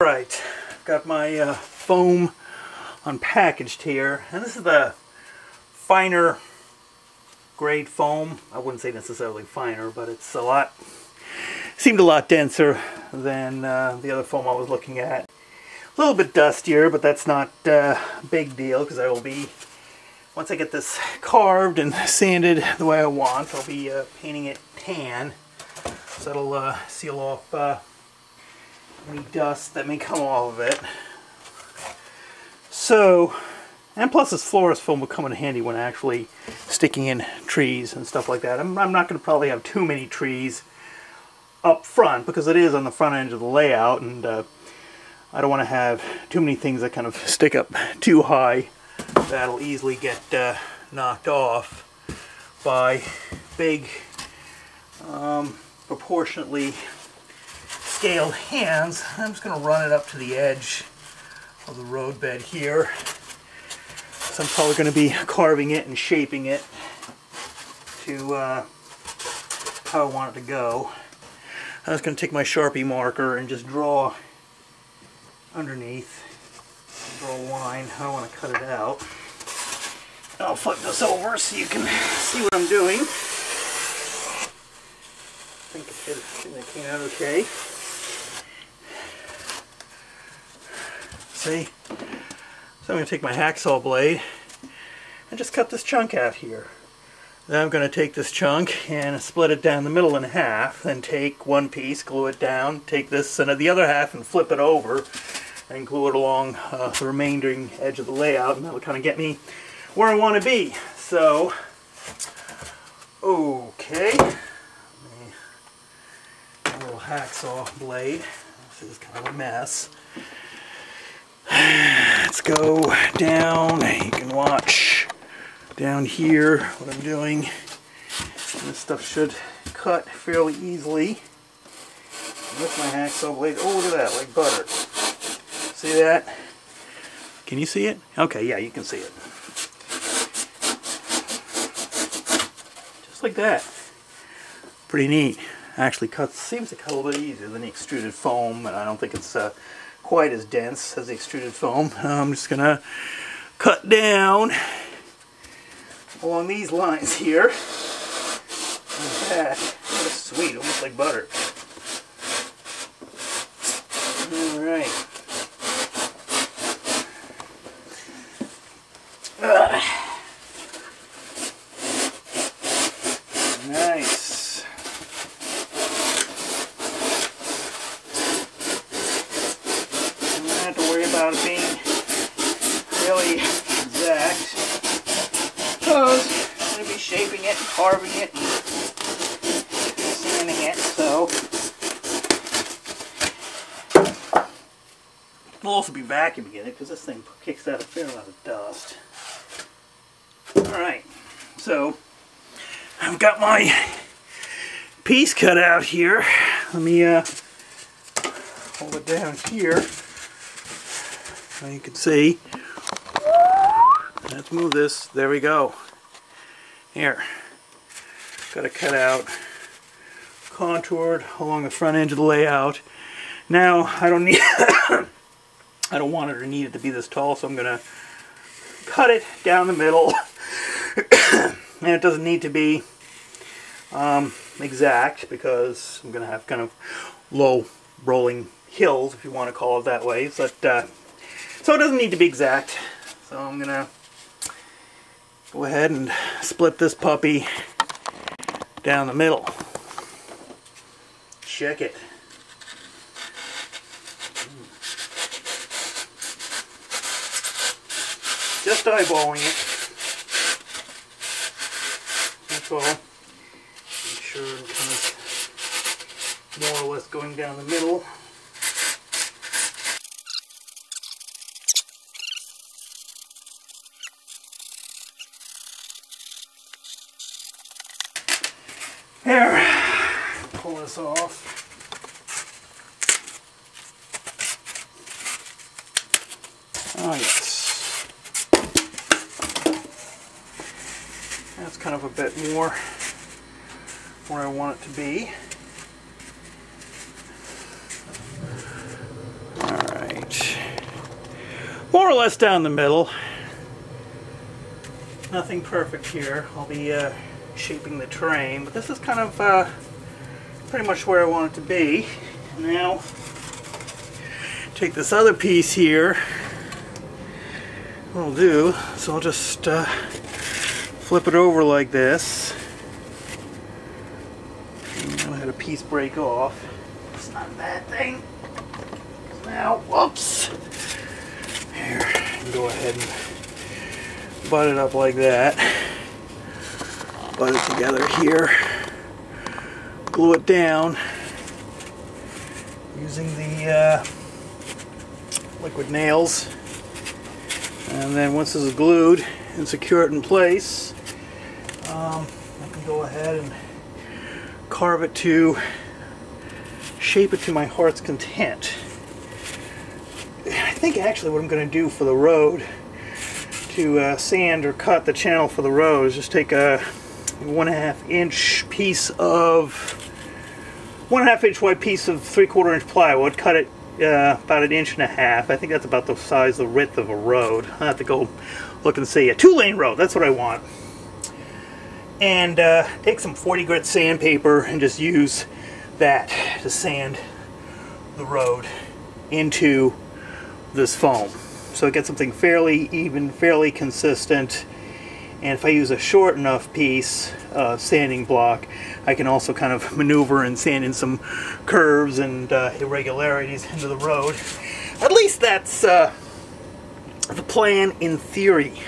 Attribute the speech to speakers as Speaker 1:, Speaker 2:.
Speaker 1: Alright, got my foam unpackaged here, and this is the finer grade foam. I wouldn't say necessarily finer, but it's seemed a lot denser than the other foam I was looking at. A little bit dustier, but that's not a big deal, because I will be, once I get this carved and sanded the way I want, I'll be painting it tan, so that'll seal off any dust that may come off of it. So, and plus this florist foam will come in handy when actually sticking in trees and stuff like that. I'm not going to probably have too many trees up front, because it is on the front end of the layout, and I don't want to have too many things that kind of stick up too high. That'll easily get knocked off by big, proportionately scaled hands. I'm just going to run it up to the edge of the roadbed here. So I'm probably going to be carving it and shaping it to how I want it to go. I'm just going to take my Sharpie marker and just draw underneath. Draw a line. I don't want to cut it out. I'll flip this over so you can see what I'm doing. I think it came out okay. See? So I'm going to take my hacksaw blade and just cut this chunk out here. Then I'm going to take this chunk and split it down the middle in half, then take one piece, glue it down, take this and the other half and flip it over and glue it along the remaining edge of the layout, and that'll kind of get me where I want to be. So, okay, a little hacksaw blade. This is kind of a mess. Let's go down. You can watch down here what I'm doing. And this stuff should cut fairly easily with my hacksaw blade. Oh, look at that, like butter. See that? Can you see it? Okay, yeah, you can see it. Just like that. Pretty neat. Actually seems to cut a little bit easier than the extruded foam, and I don't think it's quite as dense as the extruded foam. I'm just going to cut down along these lines here. Like that. That's sweet, almost like butter. Alright. Nice. You don't have to worry about it being really exact, because I'm going to be shaping it, carving it, and sanding it, so we'll also be vacuuming it, because this thing kicks out a fair amount of dust. Alright, so I've got my piece cut out here. Let me hold it down here so you can see. Let's move this. There we go. Here. Got it cut out, contoured along the front edge of the layout. Now I don't need I don't want it or need it to be this tall, so I'm going to cut it down the middle. And it doesn't need to be exact, because I'm going to have kind of low rolling hills, if you want to call it that way. But, so it doesn't need to be exact. So I'm going to go ahead and split this puppy down the middle. Check it. Just eyeballing it. That's all. Make sure I'm kind of more or less going down the middle. There. Pull this off. Oh yes. That's kind of a bit more where I want it to be. Alright. more or less down the middle. Nothing perfect here. I'll be shaping the terrain, but this is kind of pretty much where I want it to be. Now, take this other piece here. What I'll do is I'll just flip it over like this. And I had a piece break off. It's not a bad thing. Now, whoops. Here, go ahead and butt it up like that. Butt it together here. Glue it down using the liquid nails. And then once this is glued and secure it in place, I can go ahead and carve it to, shape it to my heart's content. I think actually what I'm going to do for the road to sand or cut the channel for the road is just take a 1.5 inch piece of 1.5 inch wide piece of 3/4 inch plywood, cut it about 1.5 inches. I think that's about the size, the width of a road. I have to go look and see. A 2-lane road, that's what I want. And take some 40 grit sandpaper and just use that to sand the road into this foam. So get something fairly even, fairly consistent. And if I use a short enough piece of sanding block, I can also kind of maneuver and sand in some curves and irregularities into the road. At least that's the plan in theory.